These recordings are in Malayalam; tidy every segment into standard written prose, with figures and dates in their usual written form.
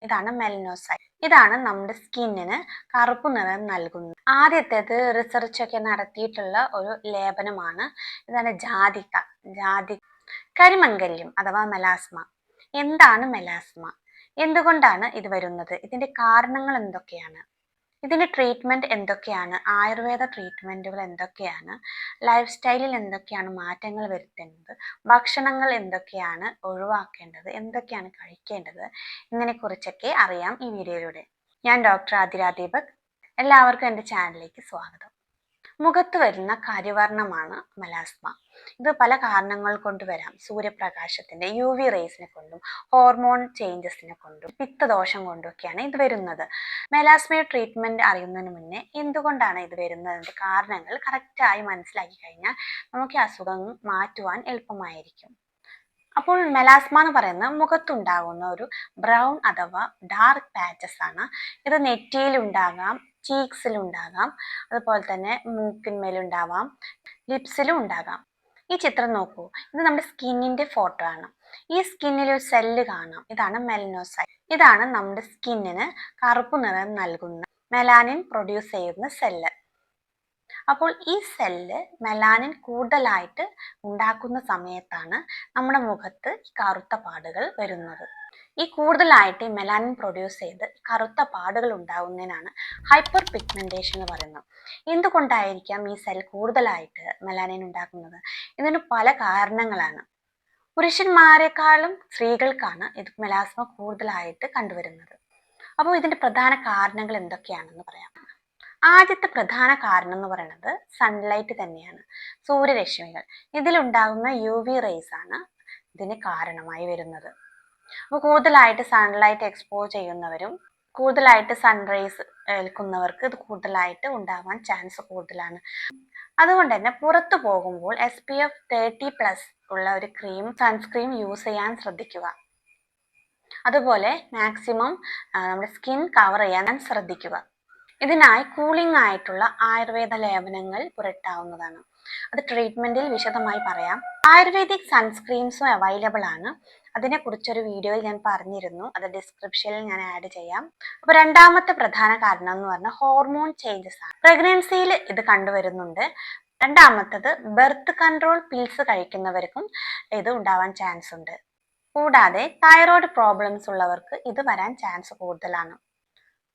ഇതാണ് മെലനോസൈറ്റ്. ഇതാണ് നമ്മുടെ സ്കിന്നിന് കറുപ്പ് നിറം നൽകുന്നത്. ആദ്യത്തേത് റിസർച്ച് ഒക്കെ നടത്തിയിട്ടുള്ള ഒരു ലേപനമാണ്. ഇതാണ് ജാതിക്ക. കരിമംഗല്യം അഥവാ മെലാസ്മ. എന്താണ് മെലാസ്മ? എന്തുകൊണ്ടാണ് ഇത് വരുന്നത്? ഇതിന്റെ കാരണങ്ങൾ എന്തൊക്കെയാണ്? ഇതിന്റെ ട്രീറ്റ്മെന്റ് എന്തൊക്കെയാണ്? ആയുർവേദ ട്രീറ്റ്മെന്റുകൾ എന്തൊക്കെയാണ്? ലൈഫ് സ്റ്റൈലിൽ എന്തൊക്കെയാണ് മാറ്റങ്ങൾ വരുത്തേണ്ടത്? ഭക്ഷണങ്ങൾ എന്തൊക്കെയാണ് ഒഴിവാക്കേണ്ടത്? എന്തൊക്കെയാണ് കഴിക്കേണ്ടത്? ഇതിനെക്കുറിച്ചൊക്കെ അറിയാം ഈ വീഡിയോയിലൂടെ. ഞാൻ ഡോക്ടർ ആതിര ദീപക്. എല്ലാവർക്കും എൻ്റെ ചാനലിലേക്ക് സ്വാഗതം. മുഖത്ത് വരുന്ന കരിവർണ്ണമാണ് മെലാസ്മ. ഇത് പല കാരണങ്ങൾ കൊണ്ട് വരാം. സൂര്യപ്രകാശത്തിന്റെ UV റേസിനെ കൊണ്ടും ഹോർമോൺ ചേഞ്ചസിനെ കൊണ്ടും പിത്തദോഷം കൊണ്ടൊക്കെയാണ് ഇത് വരുന്നത്. മെലാസ്മയുടെ ട്രീറ്റ്മെന്റ് അറിയുന്നതിന് മുന്നേ എന്തുകൊണ്ടാണ് ഇത് വരുന്നതിന്റെ കാരണങ്ങൾ കറക്റ്റായി മനസ്സിലാക്കി കഴിഞ്ഞാൽ നമുക്ക് അസുഖം മാറ്റുവാൻ എളുപ്പമായിരിക്കും. അപ്പോൾ മെലാസ്മ എന്ന് പറയുന്നത് മുഖത്തുണ്ടാകുന്ന ഒരു ബ്രൗൺ അഥവാ ഡാർക്ക് പാച്ചസ് ആണ്. ഇത് നെറ്റിയിലുണ്ടാകാം, ചീക്സിലുണ്ടാകാം, അതുപോലെ തന്നെ മൂക്കിന്മേലുണ്ടാവാം, ലിപ്സിലും ഉണ്ടാകാം. ഈ ചിത്രം നോക്കൂ, ഇത് നമ്മുടെ സ്കിന്നിന്റെ ഫോട്ടോ ആണ്. ഈ സ്കിന്നിൽ ഒരു സെല്ല് കാണാം. ഇതാണ് മെലനോസൈറ്റ്. ഇതാണ് നമ്മുടെ സ്കിന്നിന് കറുപ്പ് നിറം നൽകുന്ന മെലാനിൻ പ്രൊഡ്യൂസ് ചെയ്യുന്ന സെല്ല്. അപ്പോൾ ഈ സെല്ല് മെലാനിൻ കൂടുതലായിട്ട് ഉണ്ടാക്കുന്ന സമയത്താണ് നമ്മുടെ മുഖത്ത് ഈ കറുത്ത പാടുകൾ വരുന്നത്. ഈ കൂടുതലായിട്ട് മെലാനിൻ പ്രൊഡ്യൂസ് ചെയ്ത് കറുത്ത പാടുകൾ ഉണ്ടാകുന്നതിനാണ് ഹൈപ്പർ പിഗ്മെന്റേഷൻ എന്ന് പറയുന്നത്. എന്തുകൊണ്ടായിരിക്കാം ഈ സെൽ കൂടുതലായിട്ട് മെലാനിൻ ഉണ്ടാക്കുന്നത്? ഇതിന് പല കാരണങ്ങളാണ്. പുരുഷന്മാരെക്കാളും സ്ത്രീകൾക്കാണ് ഇത് മെലാസ്മ കൂടുതലായിട്ട് കണ്ടുവരുന്നത്. അപ്പോൾ ഇതിന്റെ പ്രധാന കാരണങ്ങൾ എന്തൊക്കെയാണെന്ന് പറയാം. ആദ്യത്തെ പ്രധാന കാരണം എന്ന് പറയുന്നത് സൺലൈറ്റ് തന്നെയാണ്. സൂര്യരശ്മികൾ. ഇതിലുണ്ടാകുന്ന UV റേസ് ആണ് ഇതിന് കാരണമായി വരുന്നത്. അപ്പോൾ കൂടുതലായിട്ട് സൺലൈറ്റ് എക്സ്പോസ് ചെയ്യുന്നവരും കൂടുതലായിട്ട് സൺറൈസ് ഏൽക്കുന്നവർക്ക് ഇത് കൂടുതലായിട്ട് ഉണ്ടാവാൻ ചാൻസ് കൂടുതലാണ്. അതുകൊണ്ട് തന്നെ പുറത്തു പോകുമ്പോൾ SPF 30+ ഉള്ള ഒരു സൺസ്ക്രീം യൂസ് ചെയ്യാൻ ശ്രദ്ധിക്കുക. അതുപോലെ മാക്സിമം നമ്മുടെ സ്കിൻ കവർ ചെയ്യാൻ ശ്രദ്ധിക്കുക. ഇതിനായി കൂളിംഗ് ആയിട്ടുള്ള ആയുർവേദ ലേപനങ്ങൾ പുരട്ടാവുന്നതാണ്. അത് ട്രീറ്റ്മെന്റിൽ വിശദമായി പറയാം. ആയുർവേദിക് സൺസ്ക്രീൻസും അവൈലബിൾ ആണ്. അതിനെക്കുറിച്ചൊരു വീഡിയോയിൽ ഞാൻ പറഞ്ഞിരുന്നു. അത് ഡിസ്ക്രിപ്ഷനിൽ ഞാൻ ആഡ് ചെയ്യാം. അപ്പൊ രണ്ടാമത്തെ പ്രധാന കാരണം എന്ന് പറഞ്ഞാൽ ഹോർമോൺ ചേഞ്ചസ് ആണ്. പ്രഗ്നൻസിയിൽ ഇത് കണ്ടുവരുന്നുണ്ട്. രണ്ടാമത്തത് ബർത്ത് കൺട്രോൾ പിൽസ് കഴിക്കുന്നവർക്കും ഇത് ഉണ്ടാവാൻ ചാൻസ് ഉണ്ട്. കൂടാതെ തൈറോയ്ഡ് പ്രോബ്ലംസ് ഉള്ളവർക്ക് ഇത് വരാൻ ചാൻസ് കൂടുതലാണ്.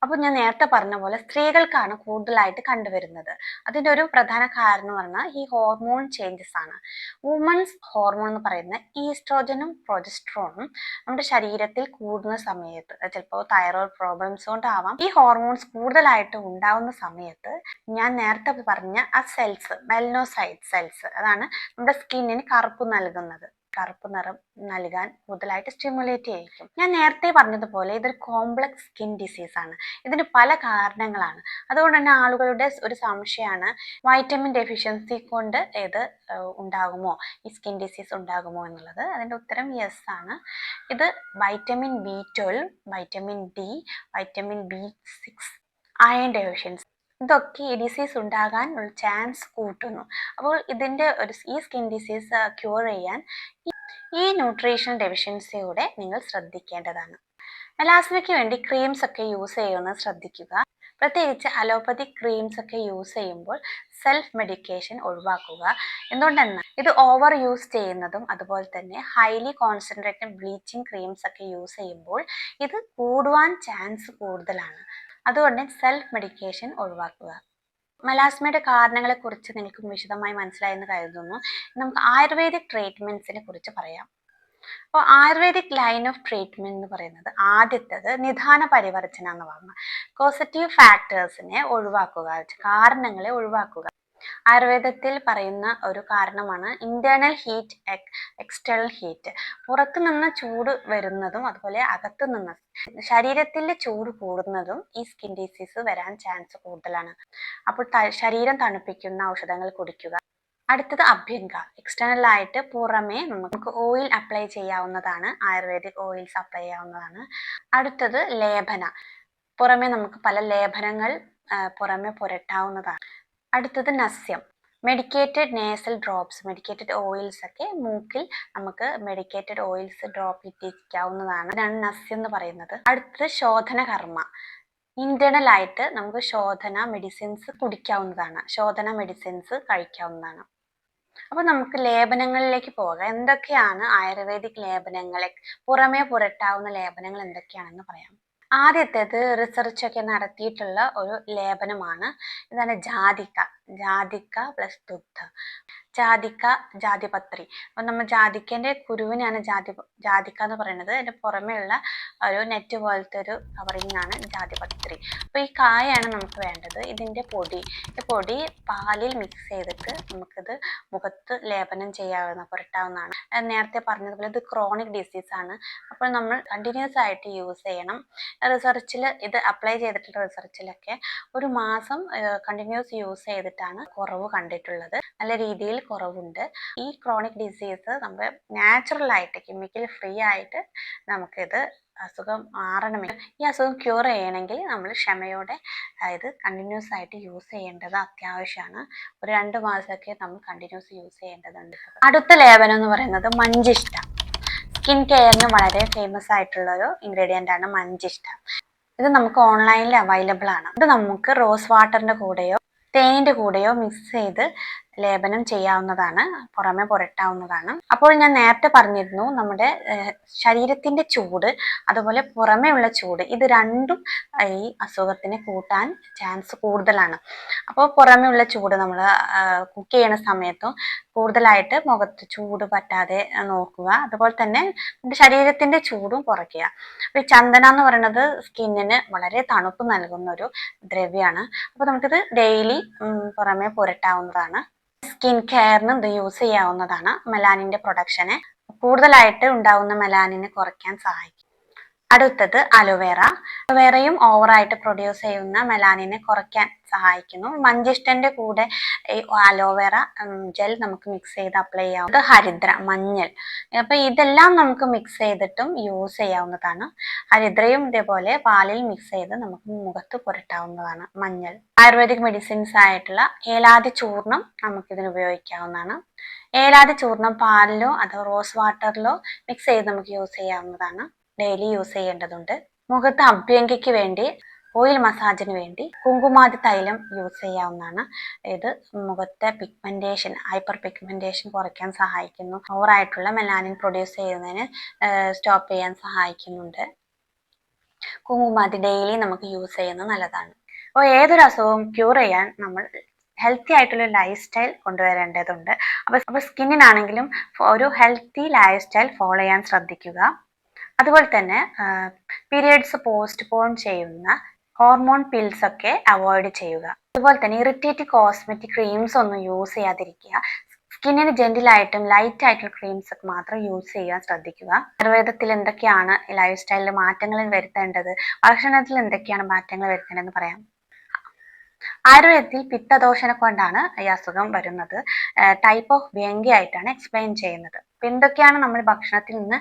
അപ്പോൾ ഞാൻ നേരത്തെ പറഞ്ഞ പോലെ സ്ത്രീകൾക്കാണ് കൂടുതലായിട്ട് കണ്ടുവരുന്നത്. അതിൻ്റെ ഒരു പ്രധാന കാരണം എന്ന് പറഞ്ഞാൽ ഈ ഹോർമോൺ ചേഞ്ചസ് ആണ്. വുമൻസ് ഹോർമോൺ എന്ന് പറയുന്ന ഈസ്ട്രോജനും പ്രൊജസ്ട്രോണും നമ്മുടെ ശരീരത്തിൽ കൂടുന്ന സമയത്ത്, ചിലപ്പോൾ തൈറോയ്ഡ് പ്രോബ്ലംസ് കൊണ്ടാവാം, ഈ ഹോർമോൺസ് കൂടുതലായിട്ട് ഉണ്ടാവുന്ന സമയത്ത് ഞാൻ നേരത്തെ പറഞ്ഞ ആ സെൽസ്, മെലനോസൈറ്റ് സെൽസ്, അതാണ് നമ്മുടെ സ്കിന്നിന് കറുപ്പ് നൽകുന്നത്. കറുപ്പ് നിറം നൽകാൻ കൂടുതലായിട്ട് സ്റ്റിമുലേറ്റ് ചെയ്യിക്കും. ഞാൻ നേരത്തെ പറഞ്ഞതുപോലെ ഇതൊരു കോംപ്ലക്സ് സ്കിൻ ഡിസീസ് ആണ്. ഇതിന് പല കാരണങ്ങളാണ്. അതുകൊണ്ട് തന്നെ ആളുകളുടെ ഒരു സംശയമാണ്, വൈറ്റമിൻ ഡെഫിഷ്യൻസി കൊണ്ട് ഇത് ഉണ്ടാകുമോ, ഈ സ്കിൻ ഡിസീസ് ഉണ്ടാകുമോ എന്നുള്ളത്. അതിൻ്റെ ഉത്തരം യെസ് ആണ്. ഇത് vitamin B12, vitamin D, vitamin B6, iron deficiency, ഇതൊക്കെ ഈ ഡിസീസ് ഉണ്ടാകാൻ ഉള്ള ചാൻസ് കൂട്ടുന്നു. അപ്പോൾ ഈ സ്കിൻ ഡിസീസ് ക്യൂർ ചെയ്യാൻ ഈ ന്യൂട്രീഷൻ ഡെഫിഷ്യൻസിയുടെ നിങ്ങൾ ശ്രദ്ധിക്കേണ്ടതാണ്. മെലാസ്മയ്ക്ക് വേണ്ടി ക്രീംസ് ഒക്കെ യൂസ് ചെയ്യുന്നത് ശ്രദ്ധിക്കുക. പ്രത്യേകിച്ച് അലോപ്പതിക് ക്രീംസ് ഒക്കെ യൂസ് ചെയ്യുമ്പോൾ സെൽഫ് മെഡിക്കേഷൻ ഒഴിവാക്കുക. എന്തുകൊണ്ടെന്നാൽ ഇത് ഓവർ യൂസ് ചെയ്യുന്നതും അതുപോലെ തന്നെ ഹൈലി കോൺസെൻട്രേറ്റഡ് ബ്ലീച്ചിങ് ക്രീംസ് ഒക്കെ യൂസ് ചെയ്യുമ്പോൾ ഇത് കൂടുവാൻ ചാൻസ് കൂടുതലാണ്. അതുകൊണ്ട് സെൽഫ് മെഡിക്കേഷൻ ഒഴിവാക്കുക. മെലാസ്മയുടെ കാരണങ്ങളെ കുറിച്ച് നിങ്ങൾക്ക് വിശദമായി മനസ്സിലായെന്ന് കരുതുന്നു. നമുക്ക് ആയുർവേദിക് ട്രീറ്റ്മെന്റ്സിനെ കുറിച്ച് പറയാം. അപ്പോൾ ആയുർവേദിക് ലൈൻ ഓഫ് ട്രീറ്റ്മെന്റ് എന്ന് പറയുന്നത് ആദ്യത്തേത് നിദാന പരിവർജന എന്ന് പറഞ്ഞാൽ കോസറ്റീവ് ഫാക്ടേഴ്സിനെ ഒഴിവാക്കുക, കാരണങ്ങളെ ഒഴിവാക്കുക. ആയുർവേദത്തിൽ പറയുന്ന ഒരു കാരണമാണ് ഇന്റേണൽ ഹീറ്റ്, എക്സ്റ്റേണൽ ഹീറ്റ്. പുറത്തു നിന്ന് ചൂട് വരുന്നതും അതുപോലെ അകത്തു നിന്ന് ശരീരത്തിൽ ചൂട് കൂടുന്നതും ഈ സ്കിൻ ഡിസീസ് വരാൻ ചാൻസ് കൂടുതലാണ്. അപ്പോൾ ശരീരം തണുപ്പിക്കുന്ന ഔഷധങ്ങൾ കുടിക്കുക. അടുത്തത് അഭ്യംഗ. എക്സ്റ്റേണൽ ആയിട്ട് പുറമേ നമുക്ക് ഓയിൽ അപ്ലൈ ചെയ്യാവുന്നതാണ്. ആയുർവേദിക് ഓയിൽസ് അപ്ലൈ ചെയ്യാവുന്നതാണ്. അടുത്തത് ലേപന. പുറമേ നമുക്ക് പല ലേപനങ്ങൾ പുറമേ പുരട്ടാവുന്നതാണ്. അടുത്തത് നസ്യം. Medicated nasal drops, medicated oils ഒക്കെ മൂക്കിൽ നമുക്ക് മെഡിക്കേറ്റഡ് ഓയിൽസ് ഡ്രോപ്പ് ഇട്ടിരിക്കാവുന്നതാണ്. ഇതാണ് നസ്യം എന്ന് പറയുന്നത്. അടുത്തത് ശോധന കർമ്മ. ഇന്റേണൽ ആയിട്ട് നമുക്ക് ശോധന മെഡിസിൻസ് കുടിക്കാവുന്നതാണ്, ശോധന മെഡിസിൻസ് കഴിക്കാവുന്നതാണ്. അപ്പൊ നമുക്ക് ലേപനങ്ങളിലേക്ക് പോകാം. എന്തൊക്കെയാണ് ആയുർവേദിക് ലേപനങ്ങൾ, പുറമേ പുരട്ടാവുന്ന ലേപനങ്ങൾ എന്തൊക്കെയാണെന്ന് പറയാം. ആദ്യത്തേത് റിസർച്ച് ഒക്കെ നടത്തിയിട്ടുള്ള ഒരു ലേപനമാണ്. ഇതാണ് ജാതിക്ക. ജാതിക്ക പ്ലസ് ദുഗ്ധ. ജാതിക്ക, ജാതിപത്രി. അപ്പൊ നമ്മൾ ജാതിക്കന്റെ കുരുവിനാണ് ജാതിക്ക എന്ന് പറയുന്നത്. അതിന്റെ പുറമേ ഉള്ള ഒരു നെറ്റ് പോലത്തെ ഒരു കവറിംഗ് ആണ് ജാതിപത്രി. അപ്പൊ ഈ കായാണ് നമുക്ക് വേണ്ടത്. ഇതിന്റെ പൊടി, ഈ പൊടി പാലിൽ മിക്സ് ചെയ്തിട്ട് നമുക്കിത് മുഖത്ത് ലേപനം പുരട്ടാവുന്നതാണ്. നേരത്തെ പറഞ്ഞതുപോലെ ഇത് ക്രോണിക് ഡിസീസ് ആണ്. അപ്പോൾ നമ്മൾ കണ്ടിന്യൂസ് ആയിട്ട് യൂസ് ചെയ്യണം. റിസർച്ചിൽ ഇത് അപ്ലൈ ചെയ്തിട്ടുള്ള റിസർച്ചിലൊക്കെ ഒരു മാസം കണ്ടിന്യൂസ് യൂസ് ചെയ്തിട്ടാണ് കുറവ് കണ്ടിട്ടുള്ളത്. നല്ല രീതിയിൽ കുറവുണ്ട്. ഈ ക്രോണിക് ഡിസീസ് നമ്മൾ നാച്ചുറൽ ആയിട്ട് കെമിക്കൽ ഫ്രീ ആയിട്ട് നമുക്കിത് അസുഖം മാറണമെങ്കിൽ, ഈ അസുഖം ക്യൂർ ചെയ്യണമെങ്കിൽ നമ്മൾ ക്ഷമയോടെ ഇത് കണ്ടിന്യൂസ് ആയിട്ട് യൂസ് ചെയ്യേണ്ടത് അത്യാവശ്യമാണ്. ഒരു 2 മാസമൊക്കെ നമ്മൾ കണ്ടിന്യൂസ് യൂസ് ചെയ്യേണ്ടതുണ്ട്. അടുത്ത ലേപനം എന്ന് പറയുന്നത് മഞ്ചിഷ്ട. സ്കിൻ കെയറിന് വളരെ ഫേമസ് ആയിട്ടുള്ള ഒരു ഇൻഗ്രീഡിയൻ്റ് ആണ് മഞ്ചിഷ്ട. ഇത് നമുക്ക് ഓൺലൈനിൽ അവൈലബിൾ ആണ്. ഇത് നമുക്ക് റോസ് വാട്ടറിന്റെ കൂടെയോ തേനിന്റെ കൂടെയോ മിക്സ് ചെയ്ത് ലേപനം ചെയ്യാവുന്നതാണ്, പുറമെ പുരട്ടാവുന്നതാണ്. അപ്പോൾ ഞാൻ നേരത്തെ പറഞ്ഞിരുന്നു, നമ്മുടെ ശരീരത്തിന്റെ ചൂട് അതുപോലെ പുറമേ ഉള്ള ചൂട്, ഇത് രണ്ടും ഈ അസുഖത്തിനെ കൂട്ടാൻ ചാൻസ് കൂടുതലാണ്. അപ്പോൾ പുറമേ ഉള്ള ചൂട് നമ്മൾ കുക്ക് ചെയ്യുന്ന സമയത്തും കൂടുതലായിട്ട് മുഖത്ത് ചൂട് പറ്റാതെ നോക്കുക. അതുപോലെ തന്നെ നമ്മുടെ ശരീരത്തിന്റെ ചൂടും കുറയ്ക്കുക. ഈ ചന്ദന എന്ന് പറയുന്നത് സ്കിന്നിന് വളരെ തണുപ്പ് നൽകുന്ന ഒരു ദ്രവ്യമാണ്. അപ്പോൾ നമുക്കിത് ഡെയിലി പുറമെ പുരട്ടാവുന്നതാണ്. സ്കിൻ കെയറിന് ഇത് യൂസ് ചെയ്യാവുന്നതാണ്. മെലാനിന്റെ പ്രൊഡക്ഷനെ കൂടുതലായിട്ട് ഉണ്ടാവുന്ന മെലാനിനെ കുറയ്ക്കാൻ സഹായിക്കും. അടുത്തത് അലോവേറ. അലോവേറയും ഓവറായിട്ട് പ്രൊഡ്യൂസ് ചെയ്യുന്ന മെലാനിനെ കുറയ്ക്കാൻ സഹായിക്കുന്നു. മഞ്ചിഷ്ടന്റെ കൂടെ ഈ അലോവേറ ജെൽ നമുക്ക് മിക്സ് ചെയ്ത് അപ്ലൈ ചെയ്യാം. ഇത് ഹരിദ്ര, മഞ്ഞൾ. അപ്പൊ ഇതെല്ലാം നമുക്ക് മിക്സ് ചെയ്തിട്ടും യൂസ് ചെയ്യാവുന്നതാണ്. ഹരിദ്രയും ഇതേപോലെ പാലിൽ മിക്സ് ചെയ്ത് നമുക്ക് മുഖത്ത് പുരട്ടാവുന്നതാണ്. മഞ്ഞൾ. ആയുർവേദിക് മെഡിസിൻസ് ആയിട്ടുള്ള ഏലാദി ചൂർണം നമുക്കിതിന് ഉപയോഗിക്കാവുന്നതാണ്. ഏലാദി ചൂർണം പാലിലോ അതോ റോസ് വാട്ടറിലോ മിക്സ് ചെയ്ത് നമുക്ക് യൂസ് ചെയ്യാവുന്നതാണ്. ഡെയിലി യൂസ് ചെയ്യേണ്ടതുണ്ട്. മുഖത്ത് അഭ്യംഗയ്ക്ക് വേണ്ടി, ഓയിൽ മസാജിന് വേണ്ടി കുങ്കുമാതി തൈലം യൂസ് ചെയ്യാവുന്നതാണ്. ഇത് മുഖത്തെ പിഗ്മെന്റേഷൻ, ഹൈപ്പർ പിഗ്മെന്റേഷൻ കുറയ്ക്കാൻ സഹായിക്കുന്നു. ഓവറായിട്ടുള്ള മെലാനിൻ പ്രൊഡ്യൂസ് ചെയ്യുന്നതിന് സ്റ്റോപ്പ് ചെയ്യാൻ സഹായിക്കുന്നുണ്ട്. കുങ്കുമാതി ഡെയിലി നമുക്ക് യൂസ് ചെയ്യുന്നത് നല്ലതാണ്. അപ്പോൾ ഏതൊരു അസുഖവും ക്യൂർ ചെയ്യാൻ നമ്മൾ ഹെൽത്തി ആയിട്ടുള്ള ലൈഫ് സ്റ്റൈൽ കൊണ്ടുവരേണ്ടതുണ്ട്. അപ്പോൾ സ്കിന്നിനാണെങ്കിലും ഒരു ഹെൽത്തി ലൈഫ് സ്റ്റൈൽ ഫോളോ ചെയ്യാൻ ശ്രദ്ധിക്കുക. അതുപോലെ തന്നെ പീരിയഡ്സ് പോസ്റ്റ്പോൺ ചെയ്യുന്ന ഹോർമോൺ പിൽസ് ഒക്കെ അവോയ്ഡ് ചെയ്യുക. അതുപോലെ തന്നെ ഇറിറ്റേറ്റിംഗ് കോസ്മെറ്റിക് ക്രീംസ് ഒന്നും യൂസ് ചെയ്യാതിരിക്കുക. സ്കിന്നിന് ജെന്റിലായിട്ടും ലൈറ്റ് ആയിട്ടുള്ള ക്രീംസ് ഒക്കെ മാത്രം യൂസ് ചെയ്യാൻ ശ്രദ്ധിക്കുക. ആയുർവേദത്തിൽ എന്തൊക്കെയാണ് ലൈഫ് സ്റ്റൈലിൽ മാറ്റങ്ങൾ വരുത്തേണ്ടത്, ഭക്ഷണത്തിൽ എന്തൊക്കെയാണ് മാറ്റങ്ങൾ വരുത്തേണ്ടതെന്ന് പറയാം. ആയുർവേദത്തിൽ പിത്തദോഷനെ കൊണ്ടാണ് ഈ അസുഖം വരുന്നത്. ടൈപ്പ് ഓഫ് വ്യംഗ്യ ആയിട്ടാണ് എക്സ്പ്ലെയിൻ ചെയ്യുന്നത്. എന്തൊക്കെയാണ് നമ്മൾ ഭക്ഷണത്തിൽ നിന്ന്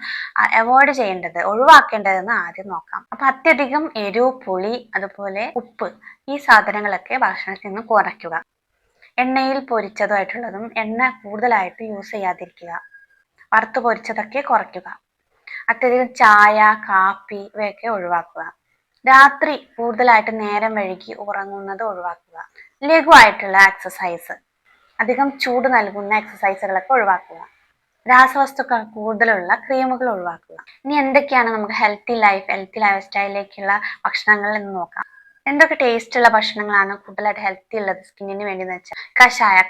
അവോയ്ഡ് ചെയ്യേണ്ടത്, ഒഴിവാക്കേണ്ടതെന്ന് ആദ്യം നോക്കാം. അപ്പൊ അത്യധികം എരിവ്, പുളി, അതുപോലെ ഉപ്പ്, ഈ സാധനങ്ങളൊക്കെ ഭക്ഷണത്തിൽ നിന്ന് കുറയ്ക്കുക. എണ്ണയിൽ പൊരിച്ചതായിട്ടുള്ളതും എണ്ണ കൂടുതലായിട്ട് യൂസ് ചെയ്യാതിരിക്കുക. വറുത്ത് പൊരിച്ചതൊക്കെ കുറയ്ക്കുക. അത്യധികം ചായ, കാപ്പി ഇവയൊക്കെ ഒഴിവാക്കുക. രാത്രി കൂടുതലായിട്ട് നേരം വൈകി ഉറങ്ങുന്നത് ഒഴിവാക്കുക. ലഘുവായിട്ടുള്ള എക്സസൈസ്, അധികം ചൂട് നൽകുന്ന എക്സസൈസുകളൊക്കെ ഒഴിവാക്കുക. രാസവസ്തുക്കൾ കൂടുതലുള്ള ക്രീമുകൾ ഒഴിവാക്കുക. ഇനി എന്തൊക്കെയാണ് നമുക്ക് ഹെൽത്തി ലൈഫ് സ്റ്റൈലിലേക്കുള്ള ഭക്ഷണങ്ങൾ എന്ന് നോക്കാം. എന്തൊക്കെ ടേസ്റ്റ് ഉള്ള ഭക്ഷണങ്ങളാണ് കൂടുതലായിട്ട് ഹെൽത്തി ഉള്ളത് സ്കിന്നിന് വേണ്ടിയെന്ന് വെച്ചാൽ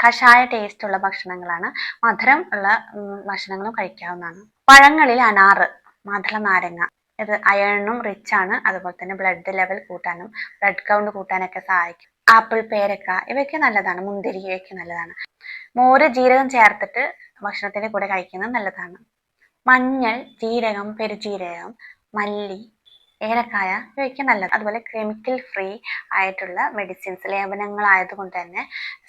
കഷായ ടേസ്റ്റ് ഉള്ള ഭക്ഷണങ്ങളാണ്. മധുരം ഉള്ള ഭക്ഷണങ്ങളും കഴിക്കാവുന്നതാണ്. പഴങ്ങളിൽ അനാറ്, മാതള നാരങ്ങ, ഇത് അയണിനും റിച്ച് ആണ്. അതുപോലെ തന്നെ ബ്ലഡ് ലെവൽ കൂട്ടാനും ബ്ലഡ് കൗണ്ട് കൂട്ടാനൊക്കെ സഹായിക്കും. ആപ്പിൾ, പേരക്ക ഇവയൊക്കെ നല്ലതാണ്. മുന്തിരി ഇവയൊക്കെ നല്ലതാണ്. മോര്, ജീരകം ചേർത്തിട്ട് ഭക്ഷണത്തിന്റെ കൂടെ കഴിക്കുന്നത് നല്ലതാണ്. മഞ്ഞൾ, ജീരകം, പെരുജീരകം, മല്ലി, ഏലക്കായ ഇവയൊക്കെ നല്ലത്. അതുപോലെ കെമിക്കൽ ഫ്രീ ആയിട്ടുള്ള മെഡിസിൻസ്, ലേപനങ്ങളായതുകൊണ്ട് തന്നെ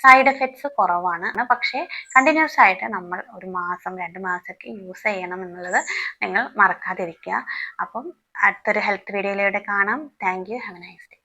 സൈഡ് എഫക്ട്സ് കുറവാണ്. പക്ഷേ കണ്ടിന്യൂസ് ആയിട്ട് നമ്മൾ ഒരു മാസം 2 മാസമൊക്കെ യൂസ് ചെയ്യണം എന്നുള്ളത് നിങ്ങൾ മറക്കാതിരിക്കുക. അപ്പം അടുത്തൊരു ഹെൽത്ത് വീഡിയോയിലൂടെ കാണാം. Thank you. Have A nice day.